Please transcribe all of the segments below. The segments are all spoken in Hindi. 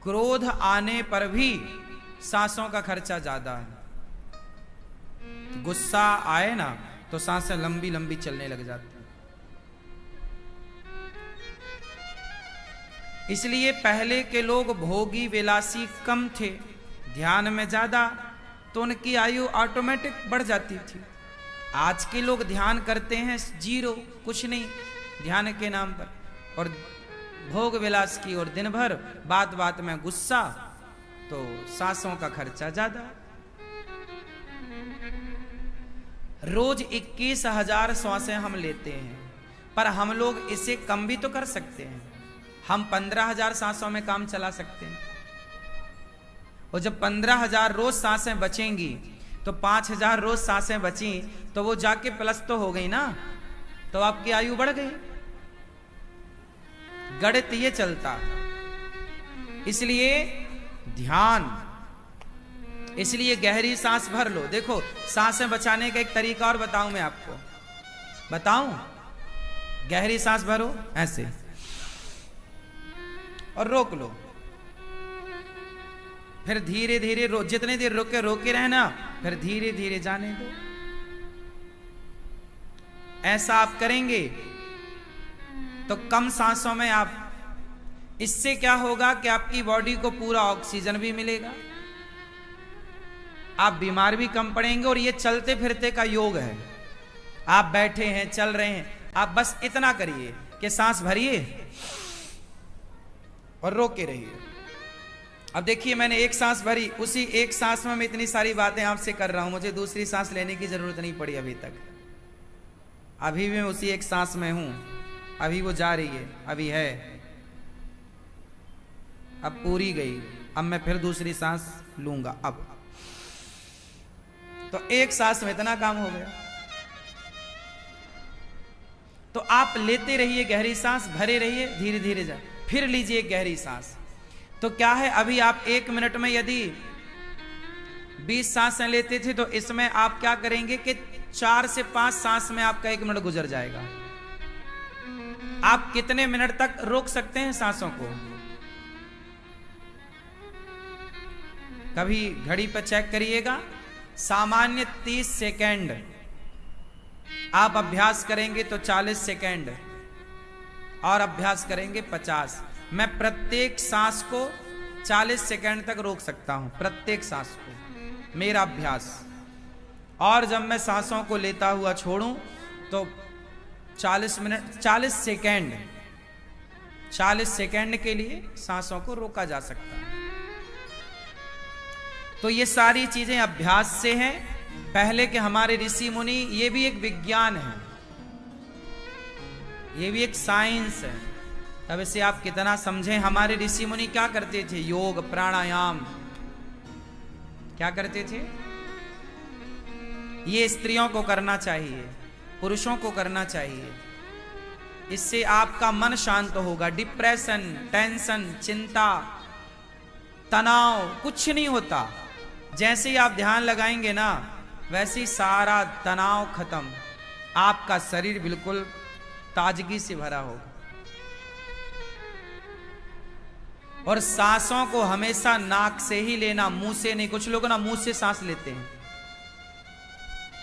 क्रोध आने पर भी सांसों का खर्चा ज्यादा है। गुस्सा आए ना तो सांसें लंबी लंबी चलने लग जाती हैं। इसलिए पहले के लोग भोगी विलासी कम थे, ध्यान में ज्यादा, तो उनकी आयु ऑटोमेटिक बढ़ जाती थी। आज के लोग ध्यान करते हैं जीरो, कुछ नहीं ध्यान के नाम पर, और भोग विलास की और दिन भर बात बात में गुस्सा, तो सांसों का खर्चा ज्यादा। रोज 21,000 श्वासें हम लेते हैं, पर हम लोग इसे कम भी तो कर सकते हैं। हम 15,000 सांसों में काम चला सकते हैं, और जब 15,000 रोज सांसें बचेंगी तो 5,000 रोज सांसें बची तो वो जाके प्लस तो हो गई ना, तो आपकी आयु बढ़ गई। गणित ये चलता। इसलिए ध्यान, इसलिए गहरी सांस भर लो। देखो सांसें बचाने का एक तरीका और बताऊं मैं आपको, बताऊं? गहरी सांस भरो ऐसे और रोक लो, फिर धीरे धीरे जितने देर रोके रहना, फिर धीरे धीरे जाने दो। ऐसा आप करेंगे तो कम सांसों में आप, इससे क्या होगा कि आपकी बॉडी को पूरा ऑक्सीजन भी मिलेगा, आप बीमार भी कम पड़ेंगे। और ये चलते फिरते का योग है। आप बैठे हैं, चल रहे हैं, आप बस इतना करिए कि सांस भरिए और रोके रहिए। अब देखिए मैंने एक सांस भरी, उसी एक सांस में मैं इतनी सारी बातें आपसे कर रहा हूं, मुझे दूसरी सांस लेने की जरूरत नहीं पड़ी अभी तक। अभी भी मैं उसी एक सांस में हूं, अभी वो जा रही है, अभी है, अब पूरी गई, अब मैं फिर दूसरी सांस लूंगा। अब तो एक सांस में इतना काम हो गया। तो आप लेते रहिए गहरी सांस, भरे रहिए, धीरे धीरे जा, फिर लीजिए गहरी सांस। तो क्या है, अभी आप 1 मिनट में यदि 20 सांसें लेते थे, तो इसमें आप क्या करेंगे कि 4 से 5 सांस में आपका 1 मिनट गुजर जाएगा। आप कितने मिनट तक रोक सकते हैं सांसों को? कभी घड़ी पर चेक करिएगा, सामान्य 30 सेकेंड, आप अभ्यास करेंगे तो 40 सेकेंड, और अभ्यास करेंगे 50। मैं प्रत्येक सांस को 40 सेकेंड तक रोक सकता हूं, प्रत्येक सांस को, मेरा अभ्यास। और जब मैं सांसों को लेता हुआ छोड़ूं तो 40 मिनट, 40 सेकेंड के लिए सांसों को रोका जा सकता है। तो ये सारी चीजें अभ्यास से हैं। पहले के हमारे ऋषि मुनि, ये भी एक विज्ञान है, ये भी एक साइंस है। अब इसे आप कितना समझें, हमारे ऋषि मुनि क्या करते थे? योग, प्राणायाम क्या करते थे? ये स्त्रियों को करना चाहिए, पुरुषों को करना चाहिए। इससे आपका मन शांत होगा। डिप्रेशन, टेंशन, चिंता, तनाव कुछ नहीं होता। जैसे ही आप ध्यान लगाएंगे ना, वैसे ही सारा तनाव खत्म, आपका शरीर बिल्कुल ताजगी से भरा होगा। और सांसों को हमेशा नाक से ही लेना, मुंह से नहीं। कुछ लोग ना मुंह से सांस लेते हैं,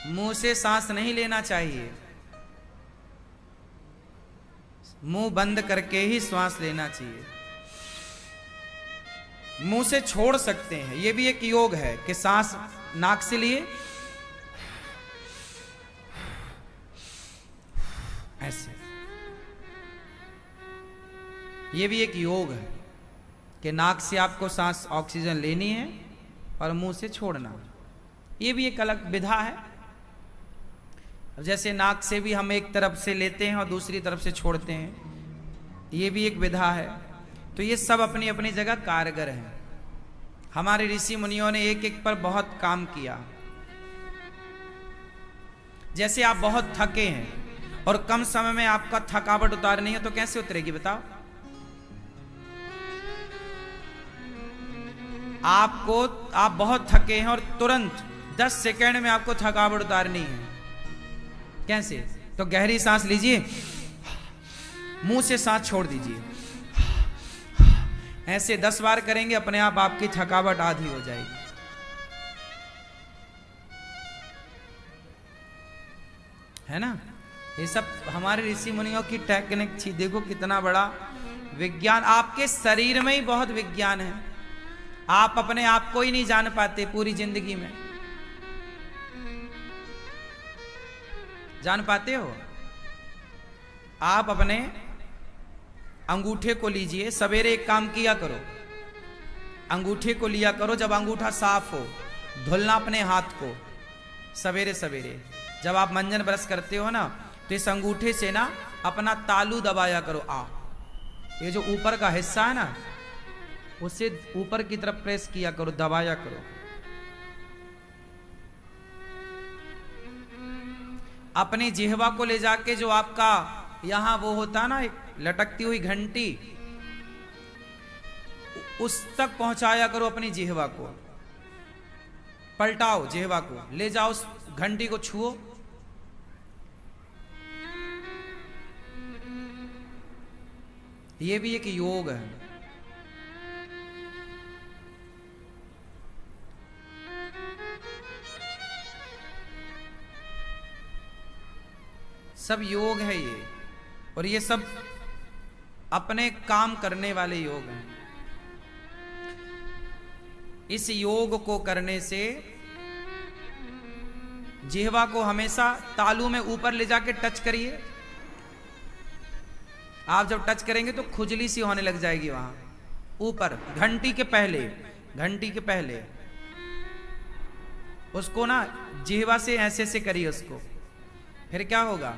मुंह से सांस नहीं लेना चाहिए, मुंह बंद करके ही श्वास लेना चाहिए। मुंह से छोड़ सकते हैं, यह भी एक योग है कि सांस नाक से लिए ऐसे, यह भी एक योग है कि नाक से आपको सांस ऑक्सीजन लेनी है और मुंह से छोड़ना। यह भी एक अलग विधा है। जैसे नाक से भी हम एक तरफ से लेते हैं और दूसरी तरफ से छोड़ते हैं, यह भी एक विधा है। तो ये सब अपनी अपनी जगह कारगर है। हमारे ऋषि मुनियों ने एक एक पर बहुत काम किया। जैसे आप बहुत थके हैं और कम समय में आपका थकावट उतारनी है, तो कैसे उतरेगी बताओ? आप बहुत थके हैं और तुरंत 10 सेकेंड में आपको थकावट उतारनी है, कैसे? तो गहरी सांस लीजिए, मुंह से सांस छोड़ दीजिए, ऐसे 10 बार करेंगे, अपने आप आपकी थकावट आधी हो जाएगी। है ना? ये सब हमारे ऋषि मुनियों की टेक्निक थी। देखो कितना बड़ा विज्ञान, आपके शरीर में ही बहुत विज्ञान है। आप अपने आप को ही नहीं जान पाते पूरी जिंदगी में। जान पाते हो? आप अपने अंगूठे को लीजिए, सवेरे एक काम किया करो, अंगूठे को लिया करो, जब अंगूठा साफ हो धुलना अपने हाथ को सवेरे सवेरे। जब आप मंजन ब्रश करते हो ना, तो इस अंगूठे से ना अपना तालू दबाया करो। ये जो ऊपर का हिस्सा है ना, उसे ऊपर की तरफ प्रेस किया करो, दबाया करो। अपनी जिह्वा को ले जाके जो आपका यहां वो होता ना, एक लटकती हुई घंटी, उस तक पहुंचाया करो अपनी जिह्वा को। पलटाओ जिह्वा को, ले जाओ उस घंटी को, छुओ। ये भी एक योग है। सब योग है ये, और ये सब अपने काम करने वाले योग हैं। इस योग को करने से जिह्वा को हमेशा तालू में ऊपर ले जाके टच करिए। आप जब टच करेंगे तो खुजली सी होने लग जाएगी वहां ऊपर, घंटी के पहले, घंटी के पहले उसको ना जिह्वा से ऐसे ऐसे करिए उसको। फिर क्या होगा?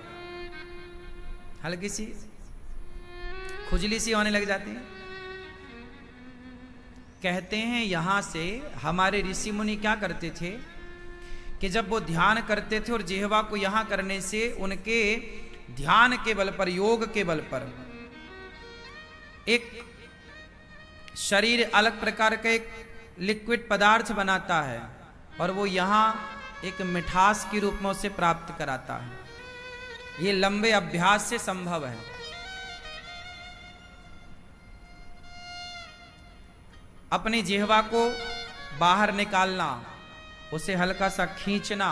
हल्की सी खुजली सी होने लग जाती है। कहते हैं यहां से हमारे ऋषि मुनि क्या करते थे कि जब वो ध्यान करते थे और जिह्वा को यहां करने से उनके ध्यान के बल पर, योग के बल पर एक शरीर अलग प्रकार का एक लिक्विड पदार्थ बनाता है, और वो यहां एक मिठास के रूप में उसे प्राप्त कराता है। ये लंबे अभ्यास से संभव है। अपनी जिह्वा को बाहर निकालना, उसे हल्का सा खींचना।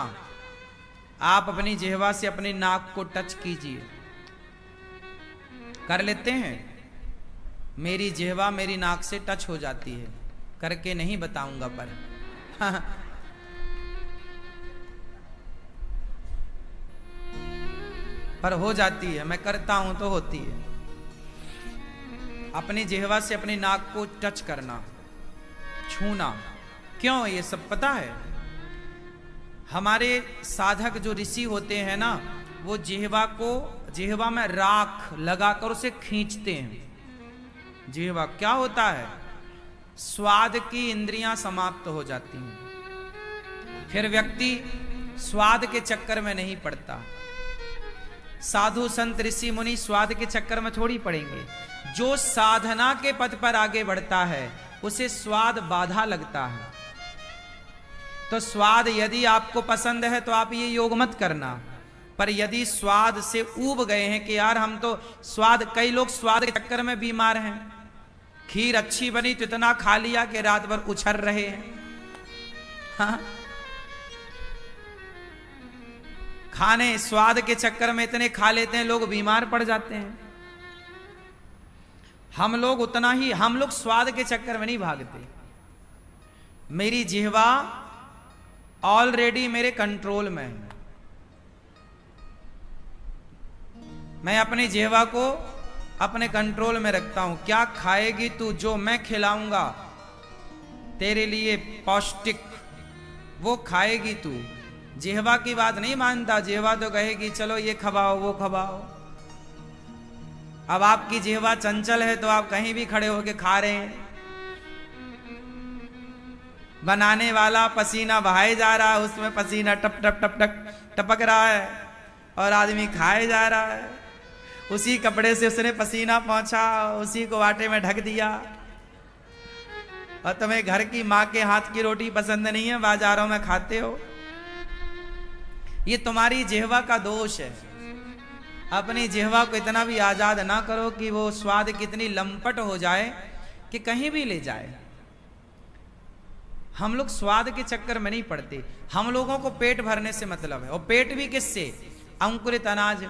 आप अपनी जिह्वा से अपनी नाक को टच कीजिए। कर लेते हैं? मेरी जिह्वा मेरी नाक से टच हो जाती है, करके नहीं बताऊंगा पर पर हो जाती है। मैं करता हूं तो होती है। अपनी जिह्वा से अपनी नाक को टच करना, छूना। क्यों? ये सब पता है। हमारे साधक जो ऋषि होते हैं ना, वो जिह्वा में राख लगाकर उसे खींचते हैं। जिह्वा क्या होता है? स्वाद की इंद्रियां समाप्त हो जाती हैं। फिर व्यक्ति स्वाद के चक्कर में नहीं पड़ता। साधु संत ऋषि मुनि स्वाद के चक्कर में थोड़ी पड़ेंगे। जो साधना के पथ पर आगे बढ़ता है उसे स्वाद बाधा लगता है। तो स्वाद यदि आपको पसंद है तो आप ये योग मत करना। पर यदि स्वाद से ऊब गए हैं कि यार हम तो स्वाद, कई लोग स्वाद के चक्कर में बीमार हैं। खीर अच्छी बनी तो इतना खा लिया कि रात भर उछल रहे हैं। हाँ? खाने स्वाद के चक्कर में इतने खा लेते हैं, लोग बीमार पड़ जाते हैं। हम लोग उतना ही, हम लोग स्वाद के चक्कर में नहीं भागते। मेरी जिह्वा ऑलरेडी मेरे कंट्रोल में है। मैं अपनी जिह्वा को अपने कंट्रोल में रखता हूं। क्या खाएगी तू? जो मैं खिलाऊंगा तेरे लिए पौष्टिक, वो खाएगी तू। जिह्वा की बात नहीं मानता। जिह्वा तो कहेगी चलो ये खवाओ वो खवाओ। अब आपकी जिह्वा चंचल है तो आप कहीं भी खड़े होके खा रहे हैं। बनाने वाला पसीना बहाए जा रहा है, उसमें पसीना टप टप टप टप टपक रहा है, और आदमी खाए जा रहा है। उसी कपड़े से उसने पसीना पहुंचा, उसी को आटे में ढक दिया। और तुम्हें घर की माँ के हाथ की रोटी पसंद नहीं है, बाजारों में खाते हो। ये तुम्हारी जिह्वा का दोष है। अपनी जिह्वा को इतना भी आजाद ना करो कि वो स्वाद कितनी लंपट हो जाए कि कहीं भी ले जाए। हम लोग स्वाद के चक्कर में नहीं पड़ते, हम लोगों को पेट भरने से मतलब है। और पेट भी किससे? अंकुरित अनाज।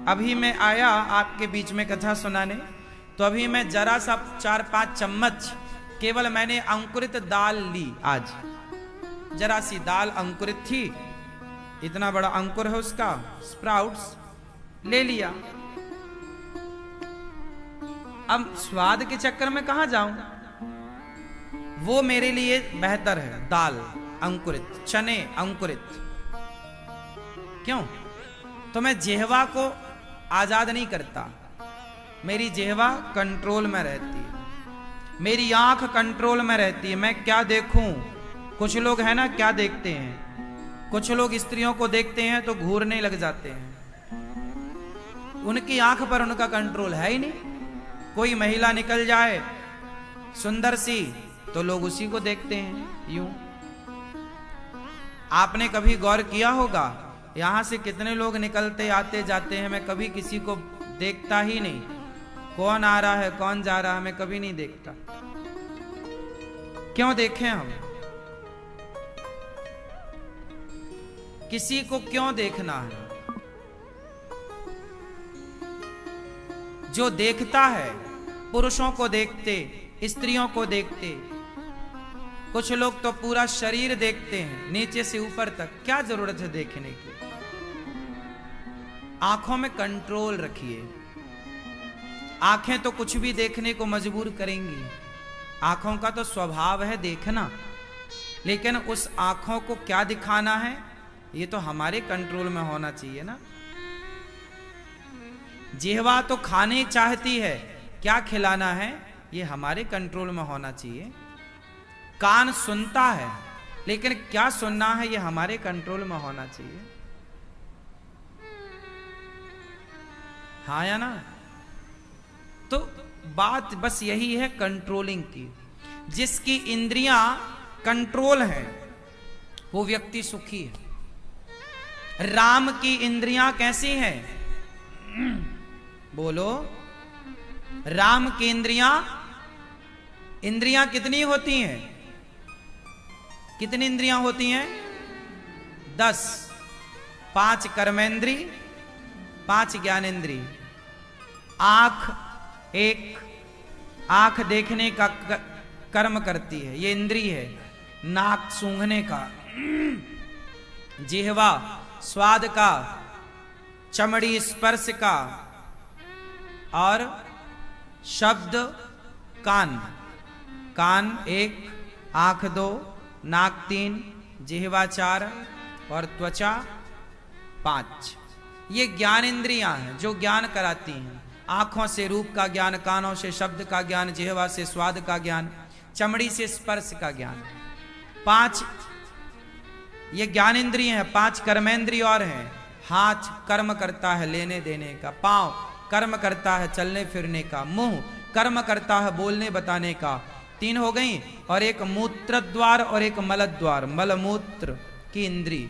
अभी मैं आया आपके बीच में कथा सुनाने, तो अभी मैं जरा सा 4-5 चम्मच केवल मैंने अंकुरित दाल ली। आज जरा सी दाल अंकुरित थी, इतना बड़ा अंकुर है उसका, स्प्राउट्स ले लिया। अब स्वाद के चक्कर में कहां जाऊं? वो मेरे लिए बेहतर है दाल अंकुरित, चने अंकुरित। क्यों? तो मैं जिह्वा को आजाद नहीं करता, मेरी जिह्वा कंट्रोल में रहती है, मेरी आंख कंट्रोल में रहती है। मैं क्या देखूं? कुछ लोग है ना क्या देखते हैं, कुछ लोग स्त्रियों को देखते हैं तो घूरने लग जाते हैं, उनकी आंख पर उनका कंट्रोल है ही नहीं। कोई महिला निकल जाए सुंदर सी तो लोग उसी को देखते हैं यूं। आपने कभी गौर किया होगा, यहां से कितने लोग निकलते आते जाते हैं, मैं कभी किसी को देखता ही नहीं, कौन आ रहा है कौन जा रहा है मैं कभी नहीं देखता। क्यों देखें हम? किसी को क्यों देखना है? जो देखता है पुरुषों को देखते, स्त्रियों को देखते, कुछ लोग तो पूरा शरीर देखते हैं नीचे से ऊपर तक। क्या जरूरत है देखने की? आंखों में कंट्रोल रखिए। आंखें तो कुछ भी देखने को मजबूर करेंगी, आंखों का तो स्वभाव है देखना, लेकिन उस आंखों को क्या दिखाना है ये तो हमारे कंट्रोल में होना चाहिए ना। जिह्वा तो खाने चाहती है, क्या खिलाना है ये हमारे कंट्रोल में होना चाहिए। कान सुनता है, लेकिन क्या सुनना है ये हमारे कंट्रोल में होना चाहिए। हाँ या ना? तो बात बस यही है कंट्रोलिंग की। जिसकी इंद्रियां कंट्रोल है वो व्यक्ति सुखी है। राम की इंद्रियां कैसी हैं? बोलो। राम की इंद्रियां कितनी होती हैं? कितनी इंद्रियां होती हैं? 10। 5 कर्मेंद्री, 5 ज्ञानेंद्री। आंख एक, आंख देखने का कर्म करती है, ये इंद्री है। नाक सूंघने का, जिह्वा स्वाद का, चमड़ी स्पर्श का, और शब्द कान। कान 1, आंख 2, नाक 3, जिह्वा 4 और त्वचा 5। ये ज्ञान इंद्रियां हैं जो ज्ञान कराती हैं। आंखों से रूप का ज्ञान, कानों से शब्द का ज्ञान, जिह्वा से स्वाद का ज्ञान, चमड़ी से स्पर्श का ज्ञान। 5 ये ज्ञान इंद्रिय हैं। 5 कर्मेंद्रिय और हैं। हाथ कर्म करता है लेने देने का, पांव कर्म करता है चलने फिरने का, मुंह कर्म करता है बोलने बताने का। 3 हो गई, और एक मूत्र द्वार और एक मल द्वार, मल मूत्र की इंद्री।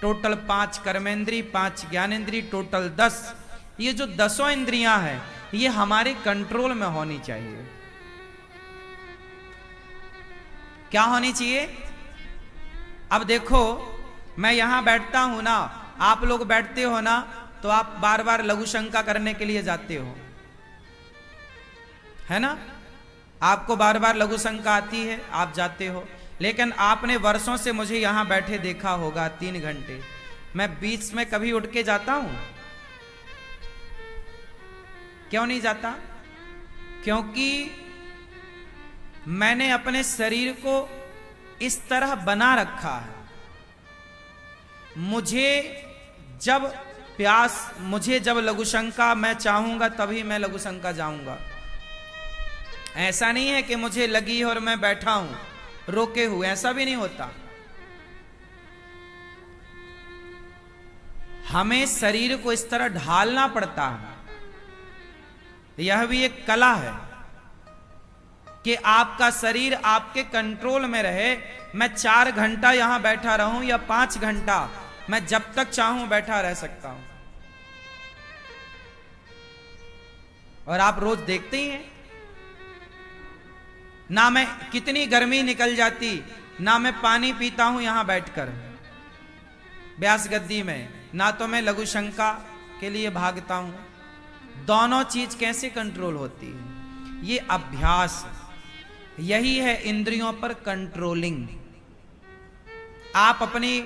टोटल 5 कर्मेंद्री, 5 ज्ञानेंद्री, टोटल 10। ये जो 10 इंद्रियां हैं ये हमारे कंट्रोल में होनी चाहिए। क्या होनी चाहिए? अब देखो, मैं यहां बैठता हूं ना, आप लोग बैठते हो ना, तो आप बार बार लघु शंका करने के लिए जाते हो, है ना? आपको बार बार लघु शंका आती है, आप जाते हो। लेकिन आपने वर्षों से मुझे यहां बैठे देखा होगा 3 घंटे, मैं बीच में कभी उठ के जाता हूं? क्यों नहीं जाता? क्योंकि मैंने अपने शरीर को इस तरह बना रखा है। मुझे जब प्यास, मुझे जब लघुशंका मैं चाहूंगा तभी मैं लघुशंका जाऊंगा। ऐसा नहीं है कि मुझे लगी और मैं बैठा हूं रोके हुए, ऐसा भी नहीं होता। हमें शरीर को इस तरह ढालना पड़ता है। यह भी एक कला है कि आपका शरीर आपके कंट्रोल में रहे। मैं 4 घंटा यहां बैठा रहूं या 5 घंटा, मैं जब तक चाहूं बैठा रह सकता हूं। और आप रोज देखते ही हैं ना मैं कितनी गर्मी निकल जाती, ना मैं पानी पीता हूं यहां बैठकर व्यास गद्दी में, ना तो मैं लघु शंका के लिए भागता हूं। दोनों चीज कैसे कंट्रोल होती है? ये अभ्यास, यही है इंद्रियों पर कंट्रोलिंग। आप अपनी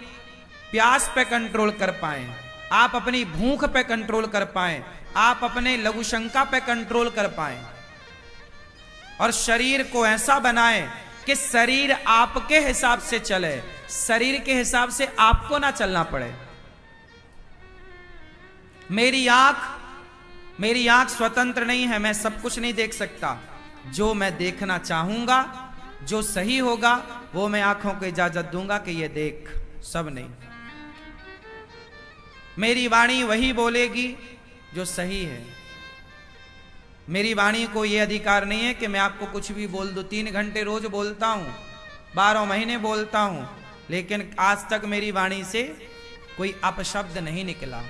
प्यास पे कंट्रोल कर पाए, आप अपनी भूख पे कंट्रोल कर पाए, आप अपने लघु शंका पे कंट्रोल कर पाए, और शरीर को ऐसा बनाएं कि शरीर आपके हिसाब से चले, शरीर के हिसाब से आपको ना चलना पड़े। मेरी आंख स्वतंत्र नहीं है, मैं सब कुछ नहीं देख सकता। जो मैं देखना चाहूंगा, जो सही होगा, वो मैं आंखों को इजाजत दूंगा कि ये देख, सब नहीं। मेरी वाणी वही बोलेगी जो सही है। मेरी वाणी को यह अधिकार नहीं है कि मैं आपको कुछ भी बोल दूं। 3 घंटे रोज बोलता हूं, 12 महीने बोलता हूं, लेकिन आज तक मेरी वाणी से कोई अपशब्द नहीं निकला।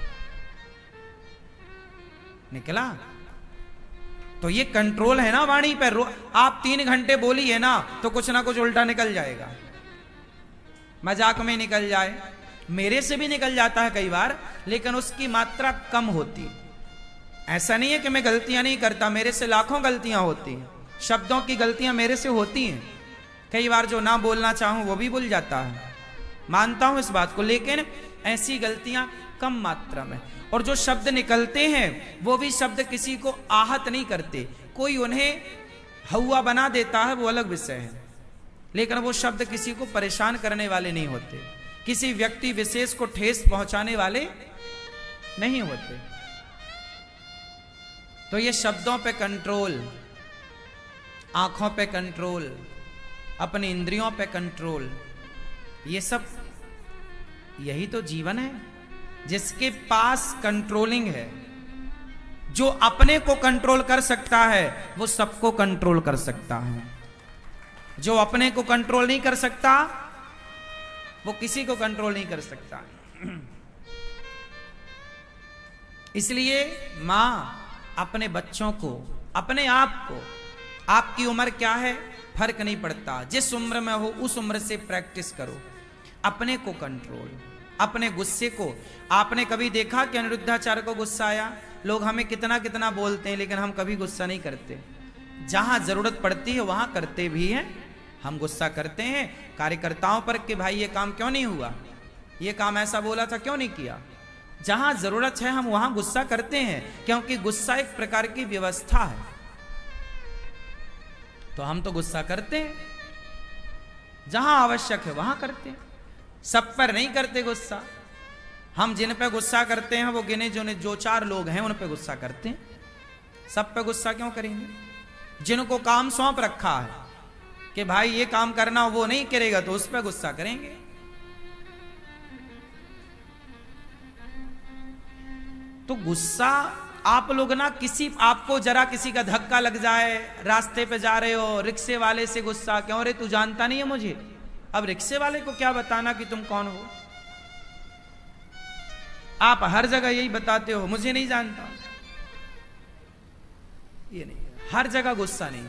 तो ये कंट्रोल है ना वाणी पर। आप 3 घंटे बोली है ना, तो कुछ ना कुछ उल्टा निकल जाएगा, मजाक में निकल जाए, मेरे से भी निकल जाता है कई बार, लेकिन उसकी मात्रा कम होती। ऐसा नहीं है कि मैं गलतियां नहीं करता, मेरे से लाखों गलतियां होती हैं, शब्दों की गलतियां मेरे से होती हैं। कई बार जो ना बोलना चाहूं वो भी भूल जाता है, मानता हूं इस बात को, लेकिन ऐसी गलतियां कम मात्रा में। और जो शब्द निकलते हैं वो भी शब्द किसी को आहत नहीं करते, कोई उन्हें हवा बना देता है, वो अलग विषय है, लेकिन वो शब्द किसी को परेशान करने वाले नहीं होते, किसी व्यक्ति विशेष को ठेस पहुंचाने वाले नहीं होते। तो ये शब्दों पे कंट्रोल, आंखों पे कंट्रोल, अपनी इंद्रियों पे कंट्रोल, ये सब यही तो जीवन है। जिसके पास कंट्रोलिंग है, जो अपने को कंट्रोल कर सकता है, वो सबको कंट्रोल कर सकता है। जो अपने को कंट्रोल नहीं कर सकता, वो किसी को कंट्रोल नहीं कर सकता। इसलिए मां अपने बच्चों को, अपने आप को, आपकी उम्र क्या है फर्क नहीं पड़ता, जिस उम्र में हो उस उम्र से प्रैक्टिस करो। अपने को कंट्रोल, अपने गुस्से को। आपने कभी देखा कि अनिरुद्धाचार्य को गुस्सा आया? लोग हमें कितना कितना बोलते हैं, लेकिन हम कभी गुस्सा नहीं करते। जहां जरूरत पड़ती है वहां करते भी हैं। हम गुस्सा करते हैं कार्यकर्ताओं पर कि भाई ये काम क्यों नहीं हुआ, ये काम ऐसा बोला था क्यों नहीं किया। जहां जरूरत है हम वहां गुस्सा करते हैं, क्योंकि गुस्सा एक प्रकार की व्यवस्था है। तो हम तो गुस्सा करते हैं, जहां आवश्यक है वहां करते हैं, सब पर नहीं करते गुस्सा। हम जिन पे गुस्सा करते हैं वो गिने चुने जो 4 लोग हैं उन पे गुस्सा करते हैं, सब पे गुस्सा क्यों करेंगे? जिनको काम सौंप रखा है कि भाई ये काम करना, वो नहीं करेगा तो उस पर गुस्सा करेंगे। तो गुस्सा आप लोग ना, आपको जरा किसी का धक्का लग जाए, रास्ते पे जा रहे हो, रिक्शे वाले से गुस्सा, क्यों रे तू जानता नहीं है मुझे? अब रिक्शे वाले को क्या बताना कि तुम कौन हो? आप हर जगह यही बताते हो, मुझे नहीं जानता। ये नहीं, हर जगह गुस्सा नहीं।